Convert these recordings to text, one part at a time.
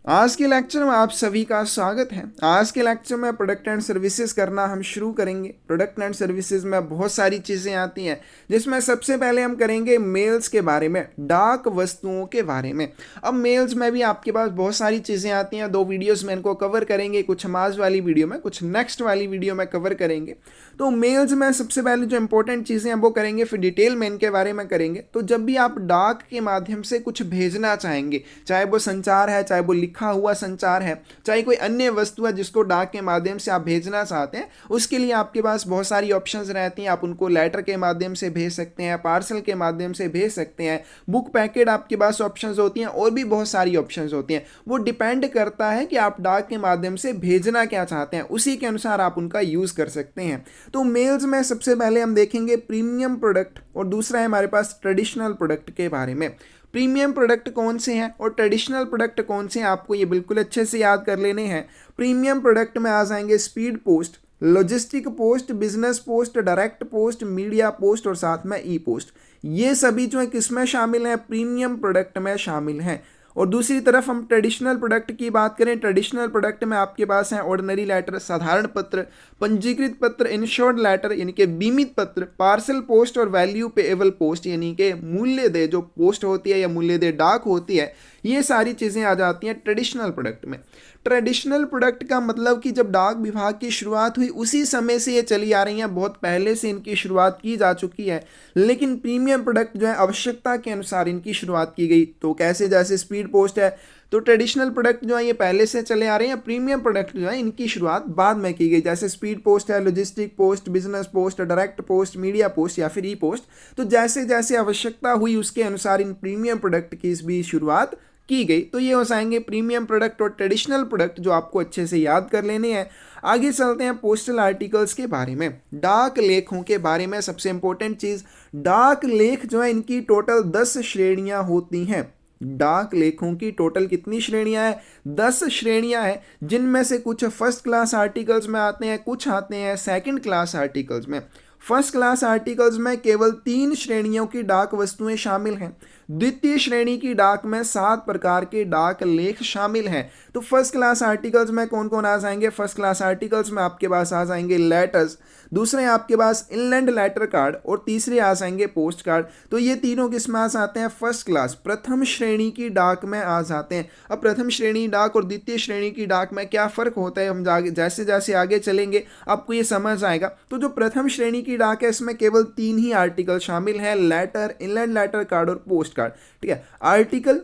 आज के लेक्चर में आप सभी का स्वागत है। आज के लेक्चर में प्रोडक्ट एंड सर्विसेज करना हम शुरू करेंगे। प्रोडक्ट एंड सर्विसेज में बहुत सारी चीज़ें आती हैं, जिसमें सबसे पहले हम करेंगे मेल्स के बारे में, डाक वस्तुओं के बारे में। अब मेल्स में भी आपके पास बहुत सारी चीज़ें आती हैं। 2 वीडियोस में इनको कवर करेंगे, कुछ हम आज वाली वीडियो में, कुछ नेक्स्ट वाली वीडियो में कवर करेंगे। तो मेल्स में सबसे पहले जो इंपॉर्टेंट चीज़ें हैं वो करेंगे, फिर डिटेल में इनके बारे में करेंगे। तो जब भी आप डाक के माध्यम से कुछ भेजना चाहेंगे, चाहे वो संचार है, चाहे वो लिखा हुआ संचार है, चाहे कोई अन्य वस्तु है जिसको डाक के माध्यम से आप भेजना चाहते हैं, उसके लिए आपके पास बहुत सारी ऑप्शंस रहती हैं। आप उनको लेटर के माध्यम से भेज सकते हैं, पार्सल के माध्यम से भेज सकते हैं, बुक पैकेट आपके पास ऑप्शंस होती हैं, और भी बहुत सारी ऑप्शंस होती हैं। वो डिपेंड करता है कि आप डाक के माध्यम से भेजना क्या चाहते हैं, उसी के अनुसार आप उनका यूज़ कर सकते हैं। तो मेल्स में सबसे पहले हम देखेंगे प्रीमियम प्रोडक्ट, और दूसरा है हमारे पास ट्रेडिशनल प्रोडक्ट के बारे में। प्रीमियम प्रोडक्ट कौन से हैं और ट्रेडिशनल प्रोडक्ट कौन से हैं, आपको ये बिल्कुल अच्छे से याद कर लेने हैं। प्रीमियम प्रोडक्ट में आ जाएंगे speed post, logistic post, business post, direct post, media post और साथ में ई पोस्ट। ये सभी जो है किसमें शामिल हैं, प्रीमियम प्रोडक्ट में शामिल हैं। और दूसरी तरफ हम ट्रेडिशनल प्रोडक्ट की बात करें, ट्रेडिशनल प्रोडक्ट में आपके पास है ऑर्डिनरी लेटर, साधारण पत्र, पंजीकृत पत्र, इंश्योर्ड लेटर यानी कि बीमित पत्र, पार्सल पोस्ट और वैल्यू पेएबल पोस्ट यानी कि मूल्य दे जो पोस्ट होती है या मूल्य दे डाक होती है। ये सारी चीज़ें आ जाती हैं ट्रेडिशनल प्रोडक्ट में। ट्रेडिशनल प्रोडक्ट का मतलब कि जब डाक विभाग की शुरुआत हुई उसी समय से ये चली आ रही हैं, बहुत पहले से इनकी शुरुआत की जा चुकी है। लेकिन प्रीमियम प्रोडक्ट जो है आवश्यकता के अनुसार इनकी शुरुआत की गई। तो कैसे, जैसे स्पीड पोस्ट है, तो ट्रेडिशनल प्रोडक्ट जो है ये पहले से चले आ रहे हैं, प्रीमियम प्रोडक्ट जो है इनकी शुरुआत बाद में की गई। जैसे स्पीड पोस्ट है, logistic post, business post, direct post, media post या फिर ई पोस्ट। तो जैसे जैसे आवश्यकता हुई उसके अनुसार इन प्रीमियम प्रोडक्ट की भी शुरुआत की गई। तो ये हो जाएंगे प्रीमियम प्रोडक्ट और ट्रेडिशनल प्रोडक्ट, जो आपको अच्छे से याद कर लेने हैं। आगे चलते हैं पोस्टल आर्टिकल्स के बारे में, डाक लेखों के बारे में। सबसे इंपॉर्टेंट चीज, डाक लेख जो है इनकी टोटल 10 श्रेणियां होती हैं। डाक लेखों की टोटल कितनी श्रेणियां हैं, 10 श्रेणियां हैं, जिनमें से कुछ फर्स्ट क्लास आर्टिकल्स में आते हैं, कुछ आते हैं सेकंड क्लास आर्टिकल्स में। फर्स्ट क्लास आर्टिकल्स में केवल 3 श्रेणियों की डाक वस्तुएं शामिल हैं। द्वितीय श्रेणी की डाक में 7 प्रकार के डाक लेख शामिल हैं। तो फर्स्ट क्लास आर्टिकल्स में कौन कौन आ जाएंगे, फर्स्ट क्लास आर्टिकल्स में आपके पास आ जाएंगे लेटर्स, दूसरे आपके पास इनलैंड लेटर कार्ड, और तीसरे आ जाएंगे पोस्ट कार्ड। तो ये तीनों किस में आ जाते हैं, फर्स्ट क्लास, प्रथम श्रेणी की डाक में आ जाते हैं। अब प्रथम श्रेणी डाक और द्वितीय श्रेणी की डाक में क्या फर्क होता है, हम जैसे जैसे आगे चलेंगे आपको ये समझ आएगा। तो जो प्रथम श्रेणी की डाक है इसमें केवल 3 ही आर्टिकल शामिल हैं, लेटर, इनलैंड लेटर कार्ड और पोस्ट कार्ड। ठीक है, आर्टिकल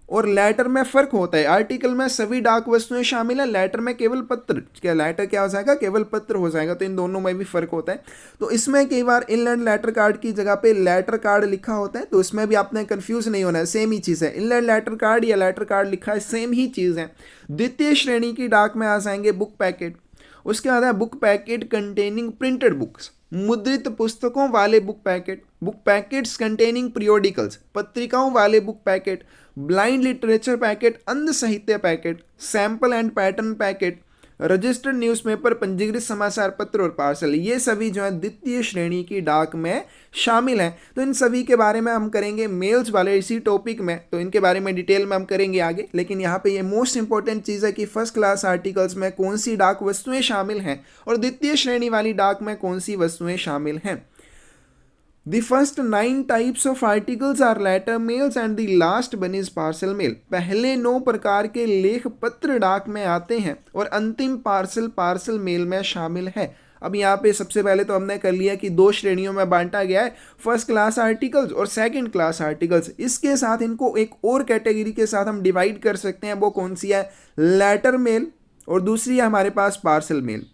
और लेटर में फर्क होता है। आर्टिकल में सभी डाक वस्तुएं शामिल है, लेटर में केवल पत्र। क्या लेटर क्या हो जाएगा, केवल पत्र हो जाएगा। तो इन दोनों में भी फर्क होता है। तो इसमें कई बार इनलैंड लेटर कार्ड की जगह पे लेटर कार्ड लिखा होता है, तो इसमें भी आपने कंफ्यूज नहीं होना है, सेम ही चीज़ है। इनलैंड लेटर कार्ड या लेटर कार्ड लिखा है, सेम ही चीज़ है। द्वितीय श्रेणी की डाक में आ जाएंगे बुक पैकेट, उसके बाद है book packet containing printed books, मुद्रित पुस्तकों वाले book packet, book packets containing periodicals, पत्रिकाओं वाले book packet, blind literature packet, अंध साहित्य packet, sample and pattern packet, registered newspaper, पंजीकृत समाचार पत्र और पार्सल। ये सभी जो है द्वितीय श्रेणी की डाक में शामिल हैं। तो इन सभी के बारे में हम करेंगे मेल्स वाले इसी टॉपिक में, तो इनके बारे में डिटेल में हम करेंगे आगे। लेकिन यहाँ पे ये मोस्ट इंपॉर्टेंट चीज़ है कि फर्स्ट क्लास आर्टिकल्स में कौन सी डाक वस्तुएं शामिल हैं और द्वितीय श्रेणी वाली डाक में कौन सी वस्तुएं शामिल हैं। The first 9 types of articles are letter mails and the last one is parcel mail. पहले 9 प्रकार के लेख पत्र डाक में आते हैं और अंतिम पार्सल मेल में शामिल है। अब यहाँ पे सबसे पहले तो हमने कर लिया कि 2 श्रेणियों में बांटा गया है, फर्स्ट क्लास आर्टिकल्स और सेकंड क्लास आर्टिकल्स। इसके साथ इनको एक और कैटेगरी के साथ हम डिवाइड कर सकते हैं, वो कौन सी है, लेटर मेल, और दूसरी है हमारे पास पार्सल मेल।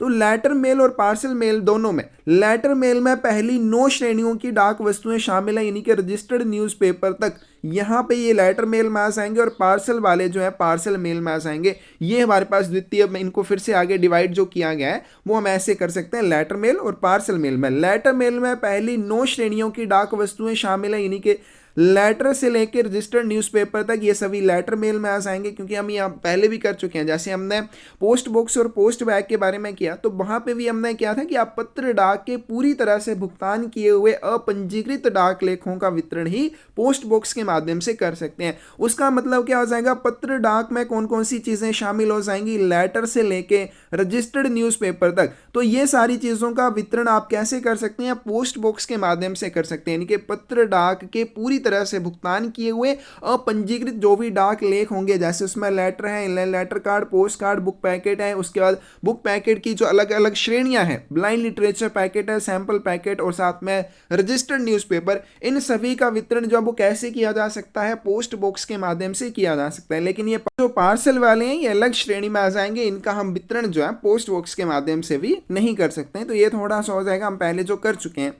तो लेटर मेल और पार्सल मेल दोनों में, लेटर मेल में पहली 9 श्रेणियों की डाक वस्तुएं शामिल हैं, यानी कि रजिस्टर्ड न्यूज़पेपर तक यहाँ पे ये लेटर मेल में आ जाएंगे, और पार्सल वाले जो है पार्सल मेल में आ जाएंगे। ये हमारे पास द्वितीय में, इनको फिर से आगे डिवाइड जो किया गया है वो हम ऐसे कर सकते हैं, लेटर मेल और पार्सल मेल में। लेटर मेल में पहली 9 श्रेणियों की डाक वस्तुएं शामिल हैं, यानी कि लेटर से लेकर रजिस्टर्ड न्यूज़पेपर तक ये सभी लेटर मेल में आ जाएंगे, क्योंकि हम यहाँ पहले भी कर चुके हैं। जैसे हमने पोस्ट बॉक्स और पोस्ट बैग के बारे में किया, तो वहाँ पे भी हमने क्या था कि आप पत्र डाक के पूरी तरह से भुगतान किए हुए अपंजीकृत डाक लेखों का वितरण ही पोस्ट बॉक्स के माध्यम से कर सकते हैं। उसका मतलब क्या हो जाएगा, पत्र डाक में कौन कौन सी चीज़ें शामिल हो जाएंगी, लेटर से लेके रजिस्टर्ड न्यूज़पेपर तक। तो ये सारी चीज़ों का वितरण आप कैसे कर सकते हैं, पोस्ट बॉक्स के माध्यम से कर सकते हैं। यानी कि पत्र डाक के पूरी तरह से भुगतान किए हुए अपंजीकृत जो भी डाक लेख होंगे, जैसे उसमें लेटर है, letter card, post card, book packet है, उसके बाद बुक पैकेट की जो अलग अलग श्रेणियां हैं, ब्लाइंड लिटरेचर पैकेट है, सैंपल पैकेट और साथ में रजिस्टर्ड न्यूज़पेपर, इन सभी का वितरण जो वो कैसे किया जा सकता है, पोस्ट बॉक्स के माध्यम से किया जा सकता है। लेकिन ये जो पार्सल वाले हैं ये अलग श्रेणी में आ जाएंगे, इनका हम वितरण जो है पोस्ट बॉक्स के माध्यम से भी नहीं कर सकते हैं। तो ये थोड़ा सा हो जाएगा, हम पहले जो कर चुके हैं।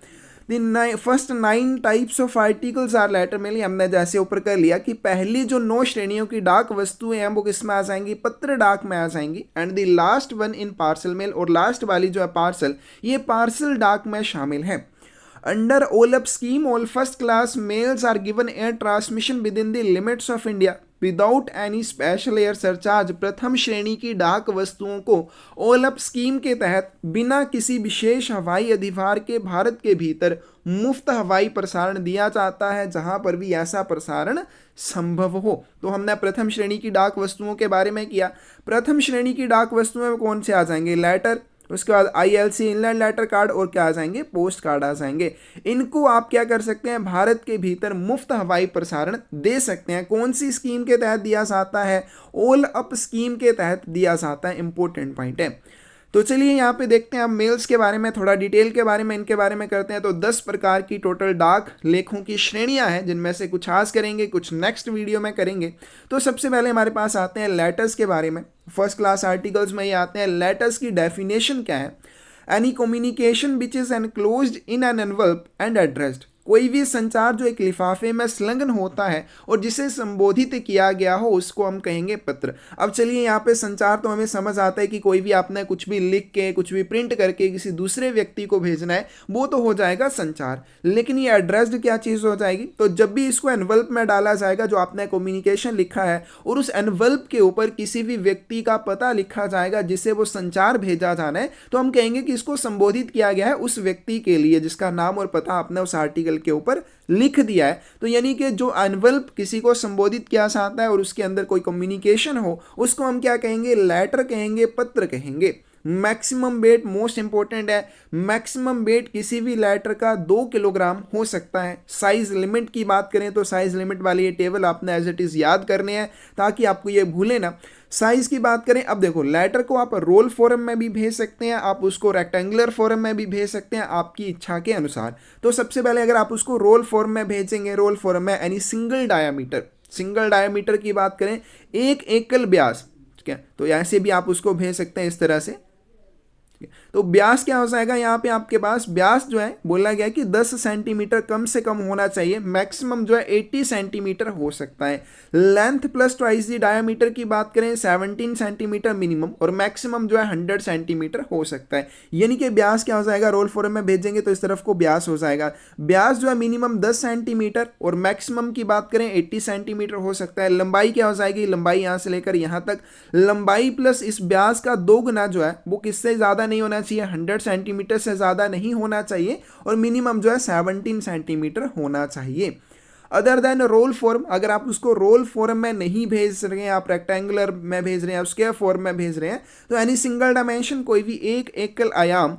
First 9 types of articles are letter mail, हमने जैसे ऊपर कर लिया कि पहली जो 9 श्रेणियों की डाक वस्तुएं हैं वो किस में आ जाएंगी, पत्र डाक में आ जाएंगी। And the last one in parcel mail, और लास्ट वाली जो है पार्सल, ये पार्सल डाक में शामिल है। Under OLAP scheme all first class mails are given air transmission within the limits of India without any special air surcharge. प्रथम श्रेणी की डाक वस्तुओं को OLAP स्कीम के तहत बिना किसी विशेष हवाई अधिभार के भारत के भीतर मुफ्त हवाई प्रसारण दिया जाता है, जहां पर भी ऐसा प्रसारण संभव हो। तो हमने प्रथम श्रेणी की डाक वस्तुओं के बारे में किया। प्रथम श्रेणी की डाक वस्तुएं कौन से आ जाएंगे, लेटर, उसके बाद ILC इनलैंड लेटर कार्ड, और क्या आ जाएंगे, पोस्ट कार्ड आ जाएंगे। इनको आप क्या कर सकते हैं, भारत के भीतर मुफ्त हवाई प्रसारण दे सकते हैं। कौन सी स्कीम के तहत दिया जाता है, OLAP स्कीम के तहत दिया जाता है। इंपॉर्टेंट पॉइंट है। तो चलिए यहाँ पे देखते हैं, आप मेल्स के बारे में थोड़ा डिटेल के बारे में इनके बारे में करते हैं। तो 10 प्रकार की टोटल डाक लेखों की श्रेणियां हैं, जिनमें से कुछ आज करेंगे, कुछ नेक्स्ट वीडियो में करेंगे। तो सबसे पहले हमारे पास आते हैं लेटर्स के बारे में। फर्स्ट क्लास आर्टिकल्स में ये आते हैं। लेटर्स की डेफिनेशन क्या है, any communication which is enclosed in an envelope and addressed, कोई भी संचार जो एक लिफाफे में संलग्न होता है और जिसे संबोधित किया गया हो उसको हम कहेंगे पत्र। अब चलिए यहाँ पे संचार तो हमें समझ आता है कि कोई भी आपने कुछ भी लिख के, कुछ भी प्रिंट करके किसी दूसरे व्यक्ति को भेजना है, वो तो हो जाएगा संचार। लेकिन ये एड्रेस्ड क्या चीज़ हो जाएगी, तो जब भी इसको एनवल्प में डाला जाएगा, जो आपने कम्युनिकेशन लिखा है और उस एनवल्प के ऊपर किसी भी व्यक्ति का पता लिखा जाएगा जिसे वो संचार भेजा जाना है, तो हम कहेंगे कि इसको संबोधित किया गया है उस व्यक्ति के लिए जिसका नाम और पता आपने उस आर्टिकल के ऊपर लिख दिया है। तो यानी कि जो एनवल्प किसी को संबोधित किया जाता है और उसके अंदर कोई कम्युनिकेशन हो, उसको हम क्या कहेंगे, लेटर कहेंगे, पत्र कहेंगे। मैक्सिमम वेट मोस्ट इंपॉर्टेंट है। मैक्सिमम वेट किसी भी लेटर का 2 किलोग्राम हो सकता है। साइज लिमिट की बात करें तो साइज लिमिट वाली ये टेबल आपने एज इट इज याद करने हैं ताकि आपको ये भूले ना। साइज की बात करें, अब देखो लेटर को आप रोल फॉर्म में भी भेज सकते हैं, आप उसको रेक्टेंगुलर फॉर्म में भी भेज सकते हैं, आपकी इच्छा के अनुसार। तो सबसे पहले अगर आप उसको रोल फॉर्म में भेजेंगे, रोल फॉर्म में यानी सिंगल डायामीटर की बात करें, एक एकल व्यास, ठीक है, तो ऐसे भी आप उसको भेज सकते हैं इस तरह से। तो व्यास क्या हो जाएगा, यहाँ पे आपके पास व्यास जो है बोला गया कि 10 सेंटीमीटर कम से कम होना चाहिए, मैक्सिमम जो है 80 सेंटीमीटर हो सकता है। लेंथ प्लस ट्वाइस दी डायामीटर की बात करें 17 सेंटीमीटर मिनिमम, और मैक्सिमम जो है 100 सेंटीमीटर हो सकता है। यानी कि व्यास क्या हो जाएगा, रोल फॉर्म में भेजेंगे तो इस तरफ को व्यास हो जाएगा। व्यास जो है मिनिमम 10 सेंटीमीटर और मैक्सिमम की बात करें 80 सेंटीमीटर हो सकता है। लंबाई क्या हो जाएगी, लंबाई यहाँ से लेकर यहाँ तक, लंबाई प्लस इस व्यास का 2 गुना जो है वो किससे ज़्यादा नहीं होना चाहिए, 100 सेंटीमीटर से ज़्यादा नहीं होना चाहिए, और मिनिमम जो है 17 सेंटीमीटर होना चाहिए। अदर देन रोल फॉर्म, अगर आप उसको रोल फॉर्म में नहीं भेज रहे हैं, आप रेक्टेंगुलर में भेज रहे हैं, स्क्वायर फॉर्म में भेज रहे हैं, तो एनी सिंगल डायमेंशन, कोई भी एक एकल आयाम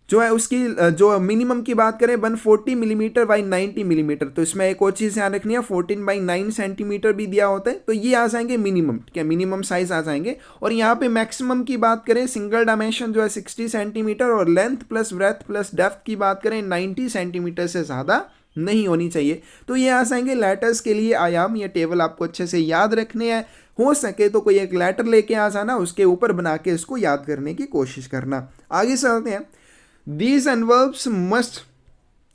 जो है उसकी जो मिनिमम की बात करें 140 मिलीमीटर बाई 90 मिलीमीटर। तो इसमें एक और चीज़ ध्यान रखनी है, 14/9 सेंटीमीटर भी दिया होता है, तो ये आ जाएंगे मिनिमम, ठीक है, मिनिमम साइज आ जाएंगे। और यहाँ पे मैक्सिमम की बात करें, सिंगल डायमेंशन जो है 60 सेंटीमीटर, और length plus breadth plus depth की बात करें 90 सेंटीमीटर से ज़्यादा नहीं होनी चाहिए। तो ये आ जाएंगे लेटर्स के लिए आयाम। ये टेबल आपको अच्छे से याद रखने हैं, हो सके तो कोई एक लेटर लेके आ जाना, उसके ऊपर बना के इसको याद करने की कोशिश करना। आगे चलते हैं। These envelopes must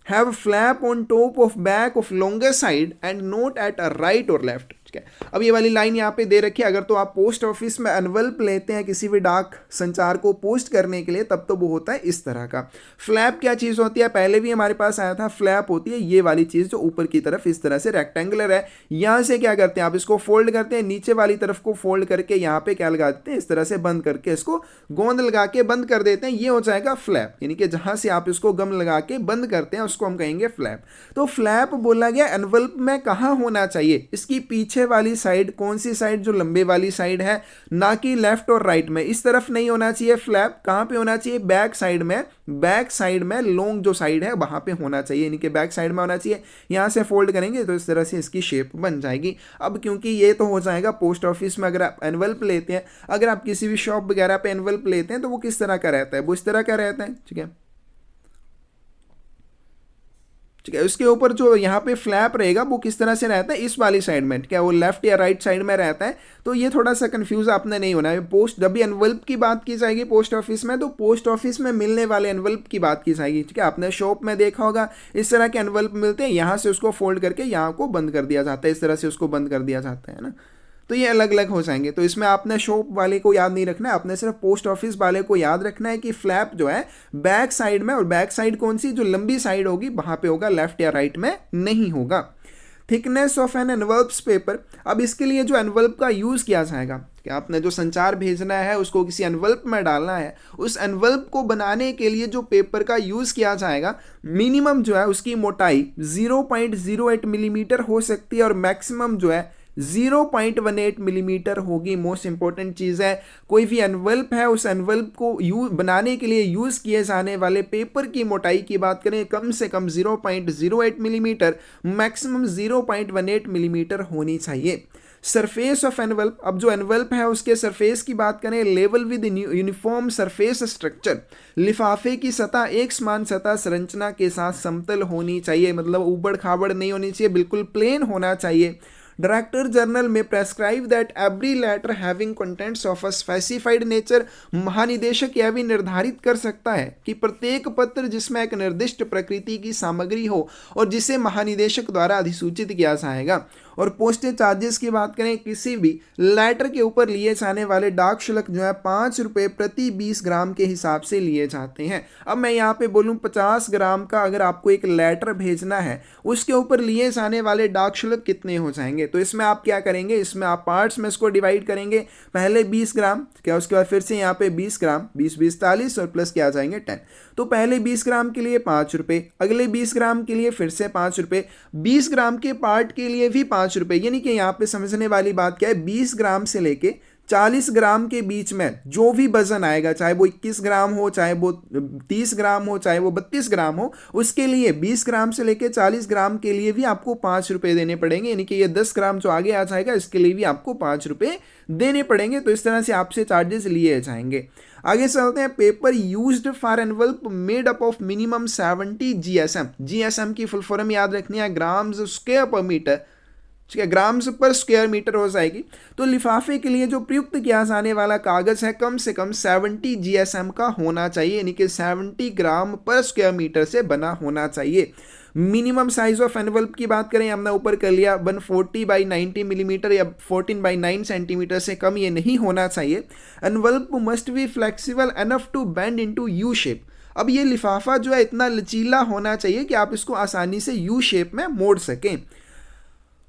have flap on top of back of longer side and not at a right or left, ठीक है। अब ये वाली लाइन यहाँ पे दे रखी है, अगर तो आप पोस्ट ऑफिस में एनवल्प लेते हैं किसी भी डाक संचार को पोस्ट करने के लिए, तब तो वो होता है इस तरह का। फ्लैप क्या चीज़ होती है, पहले भी हमारे पास आया था, फ्लैप होती है ये वाली चीज़ जो ऊपर की तरफ इस तरह से रेक्टेंगुलर है। यहाँ से क्या करते हैं आप इसको फोल्ड करते हैं, नीचे वाली तरफ को फोल्ड करके यहाँ पे क्या लगा देते हैं, इस तरह से बंद करके इसको गोंद लगा के बंद कर देते हैं, ये हो जाएगा फ्लैप। यानी कि जहाँ से आप इसको गम लगा के बंद करते हैं उसको हम कहेंगे फ्लैप। तो फ्लैप बोला गया एनवल्प में कहाँ होना चाहिए, इसकी पीछे वाली साइड, कौन सी साइड, जो लंबे वाली साइड है, ना कि लेफ्ट और राइट में। इस तरफ नहीं होना चाहिए फ्लैप, कहां पे होना चाहिए, बैक साइड में। बैक साइड में लॉन्ग जो साइड है वहां पे होना चाहिए, यानी कि बैक साइड में होना चाहिए। यहां से फोल्ड करेंगे तो इस तरह से इसकी शेप बन जाएगी। अब क्योंकि ये तो हो जाएगा पोस्ट ऑफिस में अगर आप एनवल्प लेते हैं, अगर आप किसी भी शॉप वगैरह पे एनवल्प लेते हैं तो वो किस तरह का रहता है, वो इस तरह का रहता है। ठीक है, ठीक है। उसके ऊपर जो यहाँ पे फ्लैप रहेगा वो किस तरह से रहता है, इस वाली साइड में, क्या वो लेफ्ट या राइट साइड में रहता है। तो ये थोड़ा सा कंफ्यूज आपने नहीं होना है। पोस्ट जब भी एनवल्प की बात की जाएगी पोस्ट ऑफिस में, तो पोस्ट ऑफिस में मिलने वाले एनवल्प की बात की जाएगी। ठीक है, आपने शॉप में देखा होगा इस तरह के एनवल्प मिलते हैं, यहाँ से उसको फोल्ड करके यहाँ को बंद कर दिया जाता है, इस तरह से उसको बंद कर दिया जाता है ना। तो ये अलग अलग हो जाएंगे। तो इसमें आपने शॉप वाले को याद नहीं रखना है, आपने सिर्फ पोस्ट ऑफिस वाले को याद रखना है कि फ्लैप जो है बैक साइड में, और बैक साइड कौन सी, जो लंबी साइड होगी वहां पे होगा, लेफ्ट या राइट में नहीं होगा। थिकनेस ऑफ एन एनवल्प्स पेपर, अब इसके लिए जो एनवल्प का यूज किया जाएगा, कि आपने जो संचार भेजना है उसको किसी एनवल्प में डालना है, उस एनवल्प को बनाने के लिए जो पेपर का यूज किया जाएगा, मिनिमम जो है उसकी मोटाई 0.08 मिलीमीटर हो सकती है और मैक्सिमम जो है 0.18 मिलीमीटर होगी। मोस्ट इंपॉर्टेंट चीज़ है, कोई भी एनवल्प है उस एनवल्प को बनाने के लिए यूज़ किए जाने वाले पेपर की मोटाई की बात करें, कम से कम 0.08 मिलीमीटर, मैक्सिमम 0.18 मिलीमीटर होनी चाहिए। सरफेस ऑफ एनवल्प, अब जो एनवल्प है उसके सरफेस की बात करें, level with uniform surface structure, लिफाफे की सतह एक समान सतह संरचना के साथ समतल होनी चाहिए, मतलब ऊबड़ खाबड़ नहीं होनी चाहिए, बिल्कुल प्लेन होना चाहिए। Director general may prescribe that every letter having contents of a specified nature, महानिदेशक यह भी निर्धारित कर सकता है कि प्रत्येक पत्र जिसमें एक निर्दिष्ट प्रकृति की सामग्री हो और जिसे महानिदेशक द्वारा अधिसूचित किया जाएगा। और पोस्टेज चार्जेस की बात करें, किसी भी लेटर के ऊपर लिए जाने वाले डाक शुल्क जो है 5 रुपये प्रति 20 ग्राम के हिसाब से लिए जाते हैं। अब मैं यहाँ पे बोलूँ 50 ग्राम का अगर आपको एक लेटर भेजना है, उसके ऊपर लिए जाने वाले डाक शुल्क कितने हो जाएंगे, तो इसमें आप क्या करेंगे, इसमें आप पार्ट्स में इसको डिवाइड करेंगे। पहले 20 ग्राम, क्या उसके बाद फिर से यहाँ पे 20 ग्राम, 20 40 और प्लस क्या आ जाएंगे 10। तो पहले 20 ग्राम के लिए 5 रुपये, अगले 20 ग्राम के लिए फिर से 5 रुपये, 20 ग्राम के पार्ट के लिए भी 5 रुपये। यानी कि यहाँ पे समझने वाली बात क्या है, 20 ग्राम से लेके 40 ग्राम के बीच में जो भी वजन आएगा, चाहे वो 21 ग्राम हो, चाहे वो 30 ग्राम हो, चाहे वो 32 ग्राम हो, उसके लिए 20 ग्राम से लेके 40 ग्राम के लिए भी आपको 5 रुपये देने पड़ेंगे। यानी कि ये 10 ग्राम जो आगे आ जाएगा इसके लिए भी आपको 5 रुपये देने पड़ेंगे। तो इस तरह से आपसे चार्जेस लिए जाएंगे। आगे चलते हैं, paper used for envelope made up of minimum 70 GSM। GSM की फुल फॉर्म याद रखनी है, ग्राम्स स्क्वायर पर मीटर, ठीक है, ग्राम्स पर स्क्वायर मीटर हो जाएगी। तो लिफाफे के लिए जो प्रयुक्त किया जाने वाला कागज है कम से कम 70 GSM का होना चाहिए, यानी कि 70 ग्राम पर स्क्वायर मीटर से बना होना चाहिए। मिनिमम साइज ऑफ एनवल्प की बात करें, हमने ऊपर कर लिया 140 बाई 90 मिलीमीटर या 14 बाई 9 सेंटीमीटर से कम ये नहीं होना चाहिए। Envelope must be flexible enough to bend into U shape. अब ये लिफाफा जो है इतना लचीला होना चाहिए कि आप इसको आसानी से यू शेप में मोड़ सकें।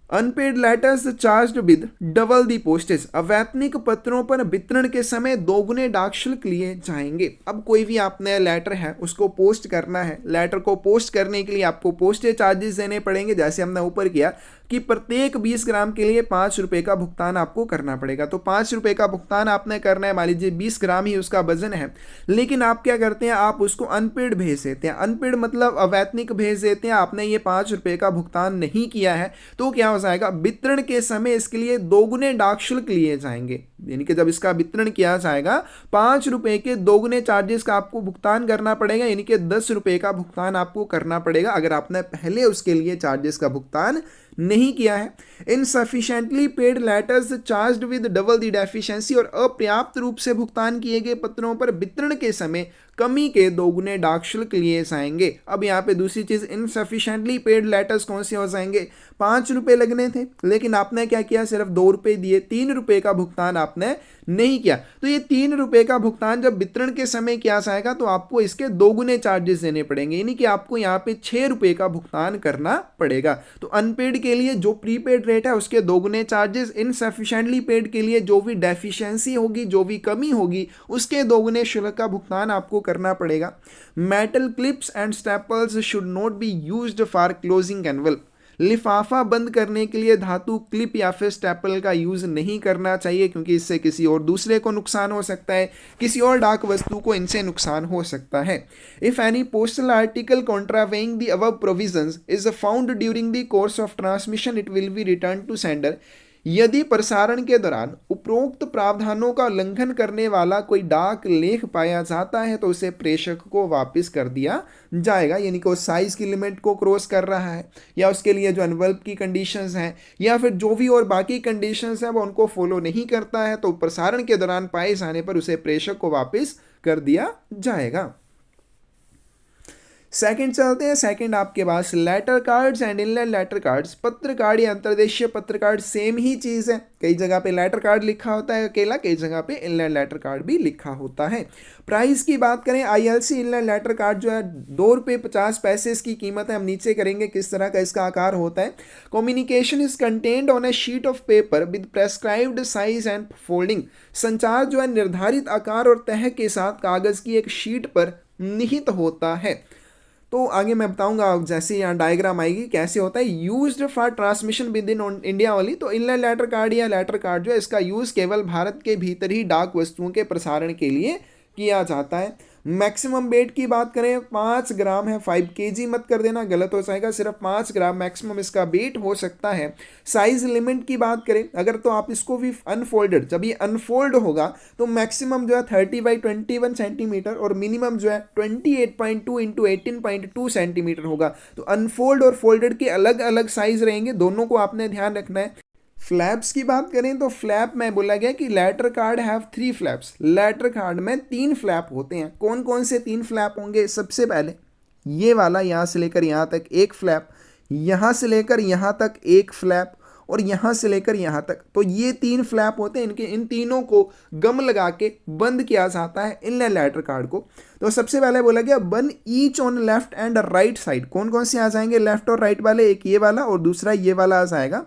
Unpaid letters charged with double the postage, अवैतनिक पत्रों पर वितरण के समय दोगुने डाक शुल्क लिए जाएंगे। अब कोई भी आपने लेटर है उसको पोस्ट करना है, लेटर को पोस्ट करने के लिए आपको पोस्टेज चार्जेस देने पड़ेंगे, जैसे हमने ऊपर किया कि प्रत्येक 20 ग्राम के लिए 5 रुपये का भुगतान आपको करना पड़ेगा। तो 5 रुपये का भुगतान आपने करना है, मान लीजिए 20 ग्राम ही उसका वजन है, लेकिन आप क्या करते हैं, आप उसको अनपेड भेज देते हैं। अनपेड मतलब अवैतनिक भेज देते हैं, आपने ये 5 रुपये का भुगतान नहीं किया है, तो क्या हो जाएगा, वितरण के समय इसके लिए दोगुने डाक शुल्क लिए जाएंगे। यानी कि जब इसका वितरण किया जाएगा 5 रुपये के दोगुने चार्जेस का आपको भुगतान करना पड़ेगा, यानी कि 10 रुपये का भुगतान आपको करना पड़ेगा अगर आपने पहले उसके लिए चार्जेस का भुगतान नहीं किया है। Insufficiently paid letters charged with double the deficiency, और अपर्याप्त रूप से भुगतान किए गए पत्रों पर वितरण के समय कमी के दोगुने डाक शुल्क लिए जाएंगे। अब यहाँ पे दूसरी चीज, इनसफिशिएंटली पेड लेटर्स कौन से हो जाएंगे, 5 रुपए लगने थे लेकिन आपने क्या किया, सिर्फ 2 रुपए दिए, 3 रुपए का भुगतान आपने नहीं किया। तो ये 3 रुपए का भुगतान जब वितरण के समय किया जाएगा तो आपको इसके दोगुने चार्जेस देने पड़ेंगे, यानी कि आपको यहाँ पे 6 रुपए का भुगतान करना पड़ेगा। तो अनपेड के लिए जो प्रीपेड रेट है उसके दोगुने चार्जेस, इनसफिशिएंटली पेड के लिए जो भी डेफिशिएंसी होगी, जो भी कमी होगी, उसके दोगुने शुल्क का भुगतान आपको करना पड़ेगा। Metal clips and staples should not be used for closing envelope. लिफाफा बंद करने के लिए धातु क्लिप या फिर स्टेपल का यूज नहीं करना चाहिए, क्योंकि इससे किसी और दूसरे को नुकसान हो सकता है, किसी और डाक वस्तु को इनसे नुकसान हो सकता है। If any postal article contravening the above provisions is found during the course of transmission it will be return to sender. यदि प्रसारण के दौरान उपरोक्त प्रावधानों का उल्लंघन करने वाला कोई डाक लेख पाया जाता है तो उसे प्रेषक को वापस कर दिया जाएगा, यानी कि वो साइज की लिमिट को क्रॉस कर रहा है या उसके लिए जो एनवलप की कंडीशंस हैं या फिर जो भी और बाकी कंडीशंस हैं वो उनको फॉलो नहीं करता है तो प्रसारण के दौरान पाए जाने पर उसे प्रेषक को वापस कर दिया जाएगा। सेकंड चलते हैं। सेकंड आपके पास letter cards and inland letter cards. पत्र कार्ड या अंतर्देशीय पत्र कार्ड सेम ही चीज है, कई जगह पे लेटर कार्ड लिखा होता है अकेला, कई जगह पे इनलैंड लेटर कार्ड भी लिखा होता है। प्राइस की बात करें, ILC इनलैंड लेटर कार्ड जो है 2 रुपये 50 पैसे इसकी कीमत है। हम नीचे करेंगे किस तरह का इसका आकार होता है। Communication is contained on A sheet of paper with prescribed size and folding. संचार जो है निर्धारित आकार और तह के साथ कागज की एक शीट पर निहित होता है। तो आगे मैं बताऊंगा जैसे यहाँ डायग्राम आएगी कैसे होता है। Used for transmission with in India वाली, तो इनलैंड लेटर कार्ड या लेटर कार्ड जो है इसका यूज़ केवल भारत के भीतर ही डाक वस्तुओं के प्रसारण के लिए किया जाता है। मैक्सिमम वेट की बात करें 5 ग्राम है, 5 kg मत कर देना, गलत हो जाएगा, सिर्फ 5 ग्राम मैक्सिमम इसका वेट हो सकता है। साइज लिमिट की बात करें अगर तो आप इसको भी अनफोल्डेड, जब ये अनफोल्ड होगा तो मैक्सिमम जो है 30 बाई 21 सेंटीमीटर और मिनिमम जो है 28.2 इंटू 18.2 सेंटीमीटर होगा। तो अनफोल्ड और फोल्डेड के अलग अलग साइज रहेंगे, दोनों को आपने ध्यान रखना है। फ्लैप्स की बात करें तो फ्लैप में बोला गया कि letter card have 3 flaps. Letter card में 3 फ्लैप होते हैं। कौन कौन से 3 फ्लैप होंगे? सबसे पहले ये वाला यहाँ से लेकर यहाँ तक एक फ्लैप, यहाँ से लेकर यहाँ तक एक फ्लैप और यहाँ से लेकर यहाँ तक, तो ये 3 फ्लैप होते हैं। इनके इन तीनों को गम लगा के बंद किया जाता है इनलैंड लेटर कार्ड को। तो सबसे पहले बोला गया one each on left and right side. कौन कौन से आ जाएंगे लेफ्ट और राइट वाले? एक ये वाला और दूसरा ये वाला आ जाएगा।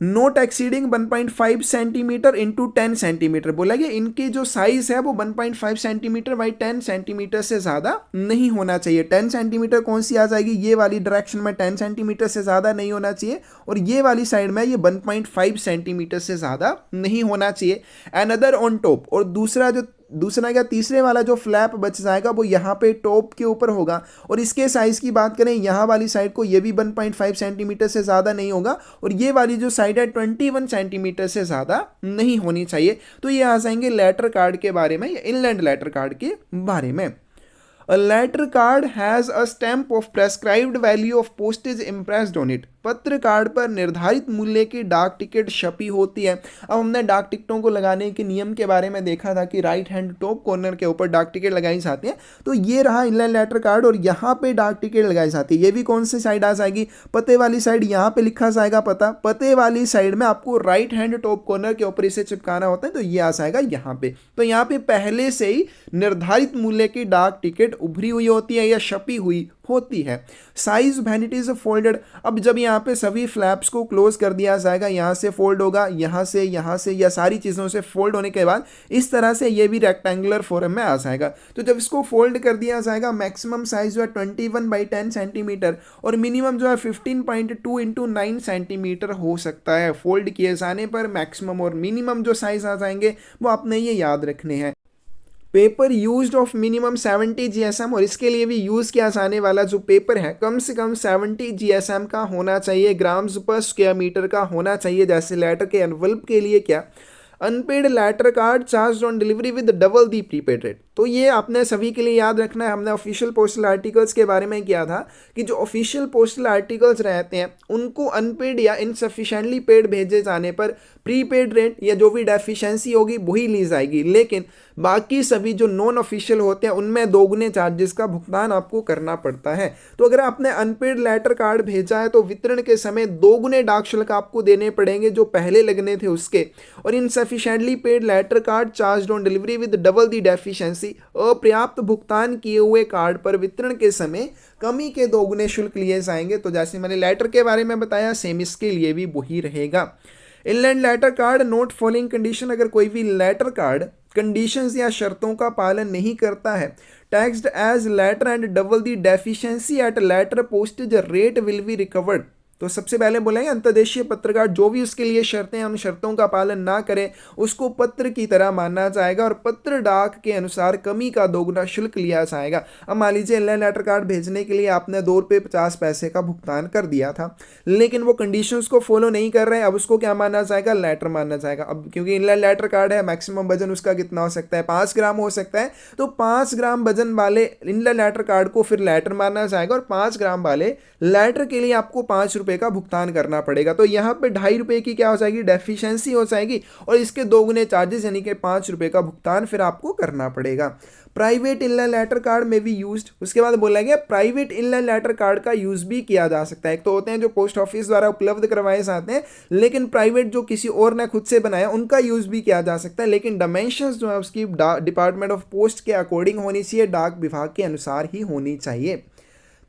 Note exceeding 1.5 centimetre into 10 centimetre. बोला गया इनकी जो साइज है वो 1.5 सेंटीमीटर बाई 10 सेंटीमीटर से ज़्यादा नहीं होना चाहिए। 10 सेंटीमीटर कौन सी आ जाएगी? ये वाली डायरेक्शन में 10 सेंटीमीटर से ज़्यादा नहीं होना चाहिए और ये वाली साइड में ये 1.5 सेंटीमीटर से ज़्यादा नहीं होना चाहिए। अनदर ऑन टॉप, और दूसरा क्या तीसरे वाला जो फ्लैप बच जाएगा वो यहाँ पे टॉप के ऊपर होगा। और इसके साइज की बात करें यहाँ वाली साइड को, ये भी 1.5 सेंटीमीटर से ज़्यादा नहीं होगा और ये वाली जो साइड है 21 सेंटीमीटर से ज़्यादा नहीं होनी चाहिए। तो ये आ जाएंगे लेटर कार्ड के बारे में या इनलैंड लेटर कार्ड के बारे में। A letter card has a stamp of prescribed value of postage impressed on it. पत्र कार्ड पर निर्धारित मूल्य की डाक टिकट छपी होती है। अब हमने डाक टिकटों को लगाने के नियम के बारे में देखा था कि राइट हैंड टॉप कॉर्नर के ऊपर डाक टिकट लगाई जाती है। तो ये रहा इनलैंड लेटर कार्ड और यहाँ पे डाक टिकट लगाई जाती है। ये भी कौन सी साइड आ जाएगी? पते वाली साइड। यहाँ पे लिखा जाएगा पता, पते वाली साइड में आपको राइट हैंड टॉप कॉर्नर के ऊपर इसे चिपकाना होता है, तो ये आ जाएगा यहाँ पे। तो यहाँ पे पहले से ही निर्धारित मूल्य की डाक टिकट उभरी हुई होती है या छपी हुई होती है। Size vanity is folded. अब जब यहाँ पे सभी फ्लैप्स को क्लोज कर दिया जाएगा, यहाँ से फोल्ड होगा, यहाँ से या सारी चीज़ों से फोल्ड होने के बाद इस तरह से ये भी रेक्टेंगुलर फॉर्म में आ जाएगा। तो जब इसको फोल्ड कर दिया जाएगा, मैक्सिमम साइज जो है 21 बाई 10 सेंटीमीटर और मिनिमम जो है 15.2 इंटू 9 सेंटीमीटर हो सकता है। फोल्ड किए जाने पर मैक्सिमम और मिनिमम जो साइज आ जाएंगे वो आपने ये याद रखने हैं। Paper used of minimum 70 GSM, और इसके लिए भी यूज़ किया जाने वाला जो पेपर है कम से कम 70 GSM का होना चाहिए, ग्राम्स पर स्क्वायर मीटर का होना चाहिए। जैसे लेटर के एनवलप के लिए क्या, unpaid letter card charge on delivery with double the prepaid rate. तो ये आपने सभी के लिए याद रखना है। हमने ऑफिशियल पोस्टल आर्टिकल्स के बारे में किया था कि जो ऑफिशियल पोस्टल आर्टिकल्स रहते हैं उनको अनपेड या इनसफिशिएंटली पेड भेजे जाने पर प्रीपेड रेट या जो भी डेफिशिएंसी होगी वही ली जाएगी, लेकिन बाकी सभी जो नॉन ऑफिशियल होते हैं उनमें दोगुने चार्जेस का भुगतान आपको करना पड़ता है। तो अगर आपने अनपेड लेटर कार्ड भेजा है तो वितरण के समय दोगुने डाक शुल्क आपको देने पड़ेंगे जो पहले लगने थे उसके, और insufficiently paid letter card charge on delivery with double the deficiency, अपर्याप्त भुगतान किए हुए कार्ड पर वितरण के समय कमी के दोगुने शुल्क लिए जाएंगे। तो जैसे मैंने लेटर के बारे में बताया सेम इसके लिए भी वही रहेगा। Inland letter card note following condition, अगर कोई भी लेटर कार्ड कंडीशंस या शर्तों का पालन नहीं करता है, taxed as letter and double the deficiency at letter postage rate will be recovered. तो सबसे पहले बोलेंगे अंतर्देशीय पत्रकार जो भी उसके लिए शर्तें हैं उन शर्तों का पालन ना करे उसको पत्र की तरह माना जाएगा और पत्र डाक के अनुसार कमी का दोगुना शुल्क लिया जाएगा। अब मान लीजिए इनलैंड लेटर कार्ड भेजने के लिए आपने ₹2.50 का भुगतान कर दिया था, लेकिन वो कंडीशंस को फॉलो नहीं कर रहे हैं, अब उसको क्या माना जाएगा, लेटर माना जाएगा। अब क्योंकि इनलैंड लेटर कार्ड है, मैक्सिमम वजन उसका कितना हो सकता है, 5 ग्राम हो सकता है, तो 5 ग्राम वजन वाले इनलैंड लेटर कार्ड को फिर लेटर माना जाएगा और 5 ग्राम वाले लेटर के लिए आपको ₹5 का भुगतान करना पड़ेगा। तो यहाँ पे ₹2.5 की क्या हो जाएगी, डेफिशिएंसी हो जाएगी और इसके दोगुने चार्जेस यानी कि ₹5 का भुगतान फिर आपको करना पड़ेगा। प्राइवेट इनलैंड लेटर कार्ड में भी यूज्ड, उसके बाद बोला गया प्राइवेट इनलैंड लेटर कार्ड का यूज भी किया जा सकता है। एक तो होते हैं जो पोस्ट ऑफिस द्वारा उपलब्ध करवाए जाते हैं, लेकिन प्राइवेट जो किसी और ने खुद से बनाया उनका यूज भी किया जा सकता है, लेकिन डायमेंशंस जो है उसकी डिपार्टमेंट ऑफ पोस्ट के अकॉर्डिंग होनी चाहिए, डाक विभाग के अनुसार ही होनी चाहिए।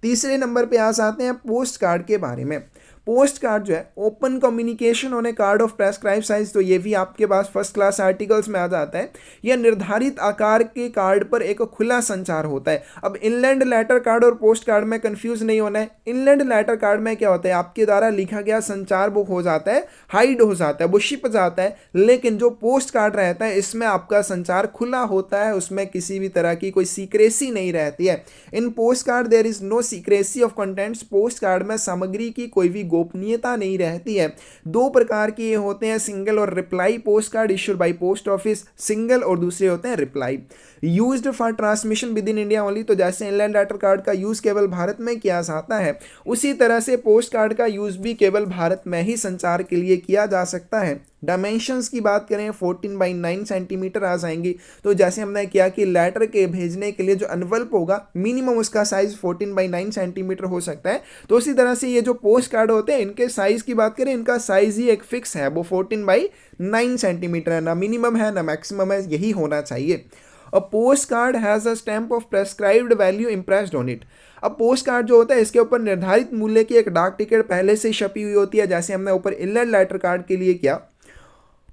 तीसरे नंबर पे आ जाते हैं पोस्ट कार्ड के बारे में। पोस्ट कार्ड जो है open communication on A card of prescribe size, तो ये भी आपके पास फर्स्ट क्लास आर्टिकल्स में आ जाता है। यह निर्धारित आकार के कार्ड पर एक खुला संचार होता है। अब इनलैंड लेटर कार्ड और पोस्ट कार्ड में कंफ्यूज नहीं होना है। इनलैंड लेटर कार्ड में क्या होता है, आपके द्वारा लिखा गया संचार वो हो जाता है, हाइड हो जाता है, वो छिप जाता है, लेकिन जो पोस्ट कार्ड रहता है इसमें आपका संचार खुला होता है, उसमें किसी भी तरह की कोई सीक्रेसी नहीं रहती है। In post card there is no secrecy of contents, post card में सामग्री की कोई भी गोपनीयता नहीं रहती है। 2 प्रकार के ये होते हैं, सिंगल और reply post card issued by post office, single और दूसरे होते हैं reply. Used for transmission with in India only, तो जैसे इनलैंड लेटर कार्ड का यूज केवल भारत में किया जाता है उसी तरह से पोस्ट कार्ड का यूज भी केवल भारत में ही संचार के लिए किया जा सकता है। डायमेंशंस की बात करें 14/9 सेंटीमीटर आ जाएंगी। तो जैसे हमने किया कि लेटर के भेजने के लिए जो एनवलप होगा मिनिमम उसका साइज 14/9 सेंटीमीटर हो सकता है, तो उसी तरह से ये जो पोस्ट कार्ड होते हैं इनके साइज की बात करें, इनका साइज ही एक फिक्स है, वो 14/9 सेंटीमीटर है, ना मिनिमम है ना मैक्सिमम है, यही होना चाहिए। अ post card has a stamp of prescribed value impressed on it. अब पोस्ट कार्ड जो होता है इसके ऊपर निर्धारित मूल्य की एक डाक टिकट पहले से छपी हुई होती है, जैसे हमने ऊपर इनलैंड लेटर कार्ड के लिए किया।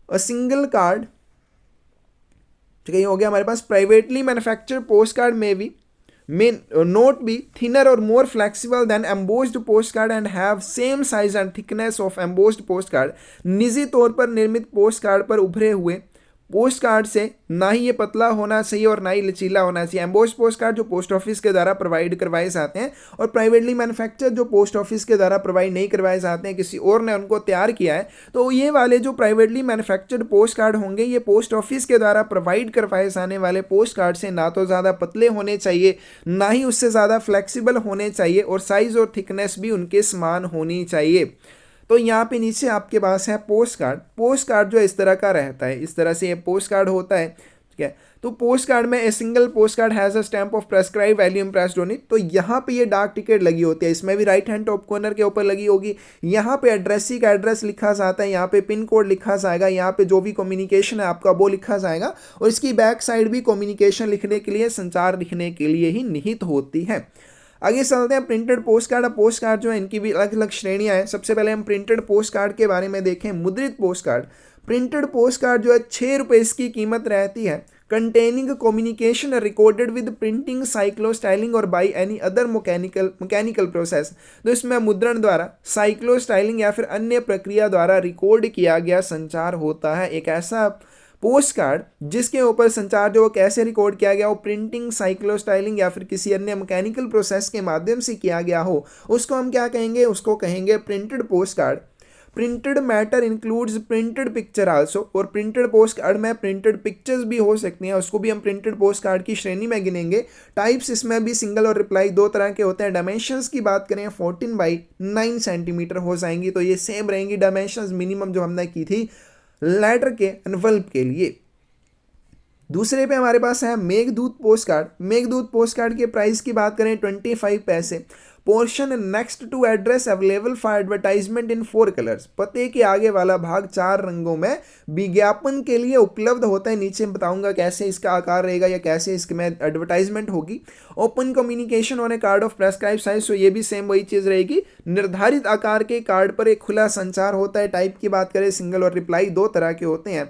अ सिंगल कार्ड, ठीक है, ये हो गया हमारे पास। प्राइवेटली मैन्युफैक्चर्ड पोस्ट कार्ड में भी may not be thinner or more flexible than embossed postcard and have same size and thickness of embossed postcard। निजी तौर पर निर्मित पोस्ट कार्ड पर उभरे हुए पोस्ट कार्ड से ना ही ये पतला होना चाहिए और ना ही लचीला होना चाहिए। एम्बोस्ड पोस्ट कार्ड जो पोस्ट ऑफिस के द्वारा प्रोवाइड करवाए जाते हैं और प्राइवेटली मैन्युफैक्चर्ड जो पोस्ट ऑफिस के द्वारा प्रोवाइड नहीं करवाए जाते हैं, किसी और ने उनको तैयार किया है, तो ये वाले जो प्राइवेटली मैन्युफैक्चर्ड पोस्ट कार्ड होंगे ये पोस्ट ऑफिस के द्वारा प्रोवाइड करवाए जाने वाले पोस्ट कार्ड से ना तो ज़्यादा पतले होने चाहिए ना ही उससे ज़्यादा फ्लेक्सिबल होने चाहिए और साइज़ और थिकनेस भी उनके समान होनी चाहिए। तो यहाँ पे नीचे आपके पास है पोस्ट कार्ड। पोस्ट कार्ड जो इस तरह का रहता है, इस तरह से ये पोस्ट कार्ड होता है, ठीक है। तो पोस्ट कार्ड में a single post card has a stamp of prescribe value impressed on it. तो यहाँ पे ये डाक टिकट लगी होती है, इसमें भी राइट हैंड टॉप कॉर्नर के ऊपर लगी होगी। यहाँ पे एड्रेसी का एड्रेस लिखा जाता है, यहाँ पे पिन कोड लिखा जाएगा, यहाँ पे जो भी कम्युनिकेशन है आपका वो लिखा जाएगा और इसकी बैक साइड भी कम्युनिकेशन लिखने के लिए, संचार लिखने के लिए ही निहित होती है। आगे चलते हैं प्रिंटेड पोस्ट कार्ड। अब पोस्ट कार्ड जो है इनकी भी अलग अलग श्रेणियां हैं। सबसे पहले हम प्रिंटेड पोस्ट कार्ड के बारे में देखें। मुद्रित post card, printed post card जो है 6 रुपये इसकी कीमत रहती है। Containing communication recorded with printing, cyclostyling or by any other mechanical process. तो इसमें मुद्रण द्वारा, साइक्लो स्टाइलिंग या फिर अन्य प्रक्रिया द्वारा रिकॉर्ड किया गया संचार होता है। एक ऐसा पोस्ट कार्ड जिसके ऊपर संचार जो कैसे रिकॉर्ड किया गया हो, प्रिंटिंग, साइक्लो स्टाइलिंग या फिर किसी अन्य मैकेनिकल प्रोसेस के माध्यम से किया गया हो, उसको हम क्या कहेंगे, उसको कहेंगे printed post card. Printed matter includes printed picture also, और प्रिंटेड पोस्ट कार्ड में प्रिंटेड पिक्चर्स भी हो सकती हैं, उसको भी हम प्रिंटेड पोस्ट कार्ड की श्रेणी में गिनेंगे। टाइप्स इसमें भी सिंगल और रिप्लाई दो तरह के होते हैं। डायमेंशंस की बात करें 14/9 सेंटीमीटर हो जाएंगी, तो ये सेम रहेंगी डायमेंशंस मिनिमम जो हमने की थी लेटर के एनवल्प के लिए। दूसरे पे हमारे पास है Meghdoot post card. Meghdoot post card के प्राइस की बात करें 25 पैसे। Portion next to address available for advertisement in 4 colours. पते के आगे वाला भाग 4 रंगों में विज्ञापन के लिए उपलब्ध होता है। नीचे बताऊंगा कैसे इसका आकार रहेगा या कैसे इसमें एडवर्टाइजमेंट होगी। Open communication on A card of prescribe size, तो ये भी सेम वही चीज रहेगी। निर्धारित आकार के कार्ड पर एक खुला संचार होता है। टाइप की बात करें सिंगल और रिप्लाई दो तरह के होते हैं।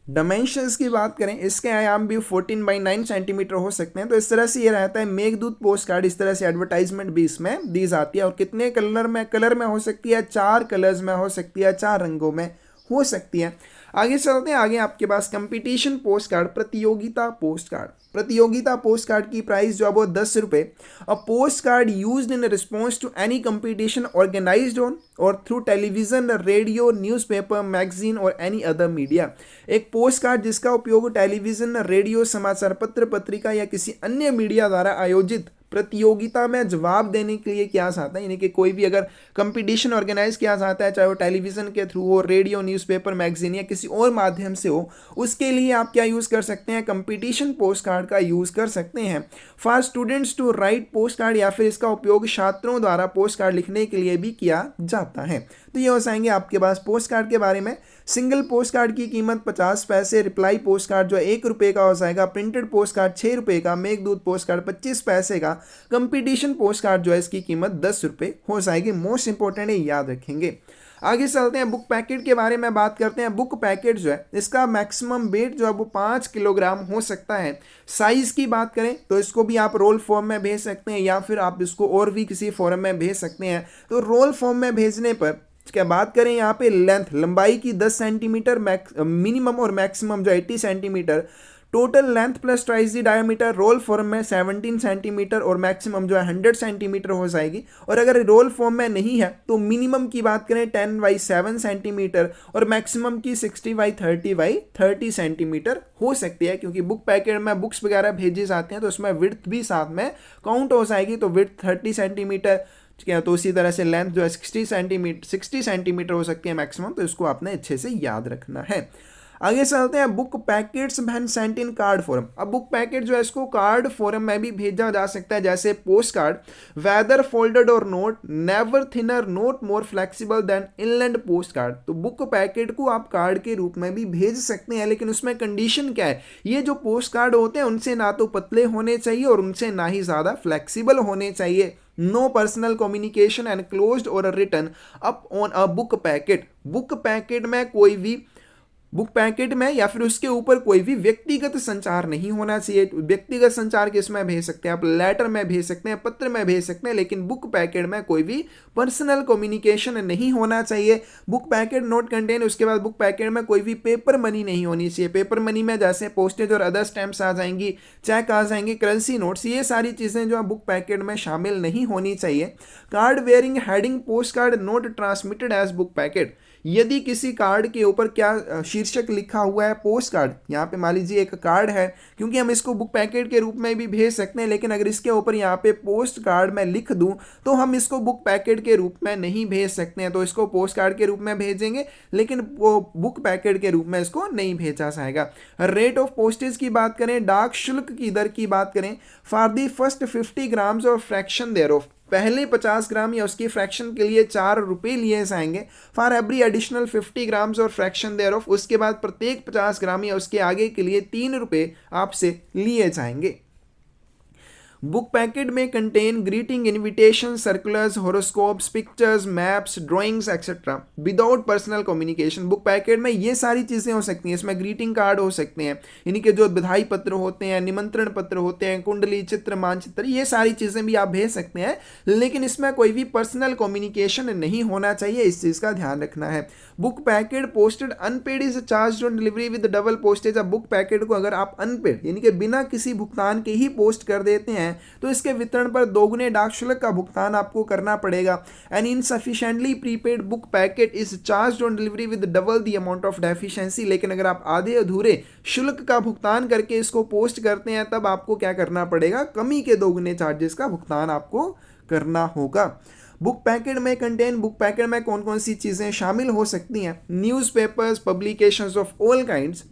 डायमेंशंस की बात करें इसके आयाम भी 14/9 सेंटीमीटर हो सकते हैं। तो इस तरह से ये रहता है मेघदूत पोस्ट कार्ड। इस तरह से एडवर्टाइजमेंट भी इसमें दी जाती है, और कितने कलर में हो सकती है, 4 कलर्स में हो सकती है, 4 रंगों में हो सकती है। आगे चलते हैं, आगे आपके पास कंपटीशन पोस्ट कार्ड, प्रतियोगिता पोस्ट कार्ड। प्रतियोगिता पोस्ट कार्ड की प्राइस जो है वो 10 रुपये। A post card used in response to any competition organized on or through television, radio, newspaper, magazine or any other media. एक पोस्ट कार्ड जिसका उपयोग टेलीविजन, रेडियो, समाचार पत्र, पत्रिका या किसी अन्य मीडिया द्वारा आयोजित प्रतियोगिता में जवाब देने के लिए किया जाता है। यानी कि कोई भी अगर कंपटीशन ऑर्गेनाइज किया जाता है, चाहे वो टेलीविजन के थ्रू हो, रेडियो, न्यूज़पेपर, मैगजीन या किसी और माध्यम से हो, उसके लिए आप क्या यूज़ कर सकते हैं, कंपटीशन पोस्ट कार्ड का यूज़ कर सकते हैं। For students to write post card, या फिर इसका उपयोग छात्रों द्वारा पोस्ट कार्ड लिखने के लिए भी किया जाता है। तो ये हो जाएंगे आपके पास पोस्ट कार्ड के बारे में। सिंगल पोस्ट कार्ड की कीमत 50 पैसे, रिप्लाई पोस्ट कार्ड जो 1 रुपये का हो जाएगा, प्रिंटेड पोस्ट कार्ड 6 रुपये का, मेघदूत पोस्ट कार्ड 25 पैसे का, कंपटीशन पोस्ट कार्ड जो है इसकी कीमत 10 रुपये हो जाएगी। मोस्ट इंपॉर्टेंट है, याद रखेंगे। आगे चलते हैं, बुक पैकेट के बारे में बात करते हैं। बुक पैकेट जो है इसका मैक्सिमम वेट जो है वो 5 किलोग्राम हो सकता है। साइज की बात करें तो इसको भी आप रोल फॉर्म में भेज सकते हैं, या फिर आप इसको और भी किसी फॉर्म में भेज सकते हैं। तो रोल फॉर्म में भेजने पर क्या बात करें यहाँ पे लेंथ, लंबाई की 10 सेंटीमीटर मिनिमम और मैक्सिमम जो 80 centimetre, total length plus twice the diameter roll form में 17 सेंटीमीटर और मैक्सिमम जो है 100 सेंटीमीटर हो जाएगी। और अगर रोल फॉर्म में नहीं है तो मिनिमम की बात करें 10/7 सेंटीमीटर और मैक्सिमम की 60/30 सेंटीमीटर हो सकती है। क्योंकि बुक पैकेट में बुक्स वगैरह भेजे जाते हैं तो उसमें विड्थ भी साथ में काउंट हो जाएगी। तो विड्थ 30 सेंटीमीटर, ठीक है, तो उसी तरह से लेंथ जो है 60 सेंटीमीटर हो सकती है मैक्सिमम। तो इसको आपने अच्छे से याद रखना है। आगे चलते हैं, book packets when sent in card form. अब बुक पैकेट जो है इसको कार्ड फॉर्म में भी भेजा जा सकता है, जैसे post card, whether folded or not, never thinner, not more flexible than inland post card. तो बुक पैकेट को आप कार्ड के रूप में भी भेज सकते हैं, लेकिन उसमें कंडीशन क्या है, ये जो पोस्ट कार्ड होते हैं उनसे ना तो पतले होने चाहिए और उनसे ना ही ज़्यादा फ्लेक्सिबल होने चाहिए। No personal communication enclosed or written up on a book packet. Book packet में कोई भी बुक पैकेट में या फिर उसके ऊपर कोई भी व्यक्तिगत संचार नहीं होना चाहिए। व्यक्तिगत संचार किस में भेज सकते हैं आप, लेटर में भेज सकते हैं, पत्र में भेज सकते हैं, लेकिन बुक पैकेट में कोई भी पर्सनल कम्युनिकेशन नहीं होना चाहिए। बुक पैकेट नोट कंटेन, उसके बाद बुक पैकेट में कोई भी पेपर मनी नहीं होनी चाहिए। पेपर मनी में जैसे पोस्टेज और अदर स्टैंप्स आ जाएंगी, चेक आ जाएंगे, करेंसी नोट्स, ये सारी चीज़ें जो है बुक पैकेट में शामिल नहीं होनी चाहिए। Card bearing heading post card not transmitted as book packet. यदि किसी कार्ड के ऊपर क्या शीर्षक लिखा हुआ है पोस्ट कार्ड, यहाँ पे मान लीजिए एक कार्ड है, क्योंकि हम इसको बुक पैकेट के रूप में भी भेज सकते हैं, लेकिन अगर इसके ऊपर यहाँ पे पोस्ट कार्ड में लिख दूं तो हम इसको बुक पैकेट के रूप में नहीं भेज सकते हैं। तो इसको पोस्ट कार्ड के रूप में भेजेंगे, लेकिन वो बुक पैकेट के रूप में इसको नहीं भेजा जाएगा। रेट ऑफ पोस्टेज की बात करें, डाक शुल्क की दर की बात करें, फॉर दी फर्स्ट 50 ग्राम्स और फ्रैक्शन देयर ऑफ, पहले 50 ग्राम या उसकी फ्रैक्शन के लिए 4 रुपये लिए जाएंगे। फॉर एवरी एडिशनल 50 ग्राम्स और फ्रैक्शन देयर ऑफ, उसके बाद प्रत्येक 50 ग्राम या उसके आगे के लिए 3 रुपये आपसे लिए जाएंगे। बुक पैकेट में contain greeting, invitation, circulars, horoscopes, pictures, maps, drawings etcetera without personal communication. Book packet में ये सारी चीज़ें हो सकती हैं। इसमें ग्रीटिंग कार्ड हो सकते हैं, यानी कि जो बधाई पत्र होते हैं, निमंत्रण पत्र होते हैं, कुंडली, चित्र, मानचित्र, ये सारी चीज़ें भी आप भेज सकते हैं, लेकिन इसमें कोई भी पर्सनल कम्युनिकेशन नहीं होना चाहिए। इस चीज़ का ध्यान रखना है। Book packet posted unpaid is charge on delivery with double postage. अब बुक पैकेट को अगर आप अनपेड यानी कि बिना किसी भुगतान के ही पोस्ट कर देते हैं हैं तो इसके वितरण पर दोगुने डाक शुल्क का भुगतान आपको करना पड़ेगा। An insufficiently prepaid book packet is charge on delivery with double the amount of deficiency. लेकिन अगर आप आधे अधूरे शुल्क का भुगतान करके इसको पोस्ट करते हैं तब आपको क्या करना पड़ेगा, कमी के दोगुने चार्जेस का भुगतान आपको करना होगा। बुक पैकेट में कंटेन, बुक पैकेट में कौन कौन सी चीज़ें शामिल हो सकती हैं? Newspapers, publications of all kinds,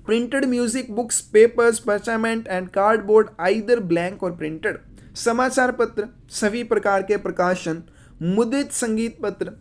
printed music books, papers, parchment and cardboard either blank or printed, समाचार पत्र, सभी प्रकार के प्रकाशन, मुद्रित संगीत पत्र,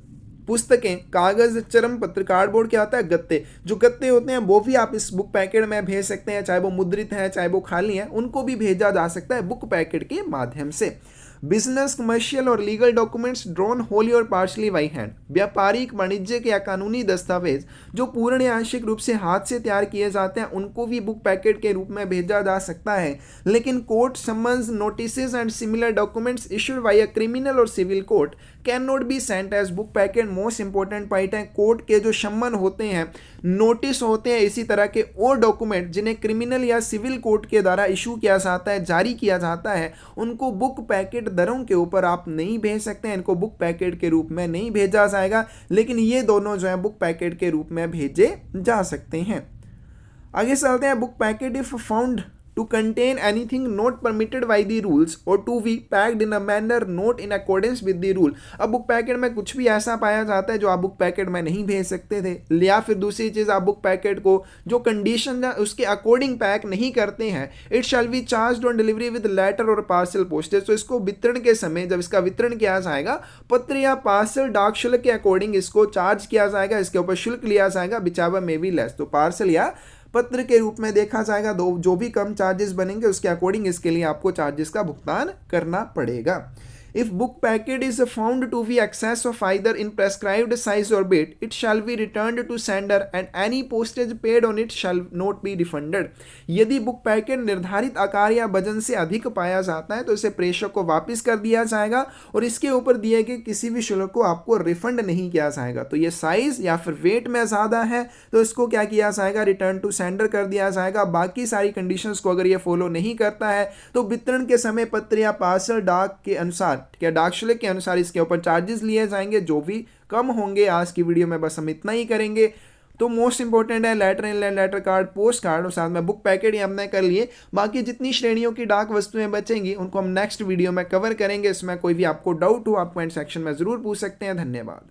पुस्तकें, कागज, चरम पत्र, कार्डबोर्ड क्या होता है, गत्ते, जो गत्ते होते हैं वो भी आप इस बुक पैकेट में भेज सकते हैं, चाहे वो मुद्रित है चाहे वो खाली है, उनको भी भेजा जा सकता है बुक पैकेट के माध्यम से। बिजनेस, कमर्शियल और लीगल डॉक्यूमेंट्स ड्रॉन होली और पार्शली बाई हैंड, व्यापारिक, वाणिज्यिक या कानूनी दस्तावेज जो पूर्ण या आंशिक रूप से हाथ से तैयार किए जाते हैं उनको भी बुक पैकेट के रूप में भेजा जा सकता है। लेकिन court summons, notices and similar documents issued by a criminal or civil court can not be sent as book packet. Most important point है, कोर्ट के जो सम्मन होते हैं, नोटिस होते हैं, इसी तरह के और डॉक्यूमेंट जिन्हें क्रिमिनल या सिविल कोर्ट के द्वारा इशू किया जाता है, जारी किया जाता है, उनको बुक पैकेट दरों के ऊपर आप नहीं भेज सकते हैं, इनको बुक पैकेट के रूप में नहीं भेजा जाएगा। लेकिन ये दोनों जो है बुक पैकेट के रूप में भेजे जा सकते हैं। आगे चलते हैं। Book packet if found to contain anything not permitted by the rules or to be packed in a manner not in accordance with the rule। अब बुक पैकेट में कुछ भी ऐसा पाया जाता है जो आप बुक पैकेट में नहीं भेज सकते थे, या फिर दूसरी चीज़ आप बुक पैकेट को जो कंडीशन उसके अकॉर्डिंग पैक नहीं करते हैं, it shall be charge on delivery with letter or parcel postage. तो इसको वितरण के समय जब इसका वितरण किया जाएगा, पत्र या पार्सल डाक शुल्क के अकॉर्डिंग इसको चार्ज किया जाएगा, इसके ऊपर शुल्क लिया जाएगा, बिचावा में भी लेस। तो पार्सल या पत्र के रूप में देखा जाएगा, जो भी कम चार्जेस बनेंगे उसके अकॉर्डिंग इसके लिए आपको चार्जेस का भुगतान करना पड़ेगा। If book packet is found to be excess of either in prescribed size or weight, it shall be returned to sender and any postage paid on it shall not be refunded। यदि book packet निर्धारित आकार या वजन से अधिक पाया जाता है तो इसे प्रेषक को वापस कर दिया जाएगा और इसके ऊपर दिए गए किसी भी शुल्क को आपको रिफंड नहीं किया जाएगा। तो ये साइज या फिर वेट में ज़्यादा है तो इसको क्या किया जाएगा, रिटर्न टू सेंडर कर दिया जाएगा। बाकी सारी कंडीशंस को अगर ये फॉलो नहीं करता है तो वितरण के समय पत्र या पार्सल डाक के अनुसार क्या डाक शुल्क के अनुसार इसके ऊपर चार्जेस लिए जाएंगे, जो भी कम होंगे। आज की वीडियो में बस हम इतना ही करेंगे। तो मोस्ट इंपॉर्टेंट है letter inland, letter card, post card और साथ में बुक पैकेट ही हमने कर लिए। बाकी जितनी श्रेणियों की डाक वस्तुएं बचेंगी उनको हम नेक्स्ट वीडियो में कवर करेंगे। इसमें कोई भी आपको डाउट हो आप कमेंट सेक्शन में ज़रूर पूछ सकते हैं। धन्यवाद।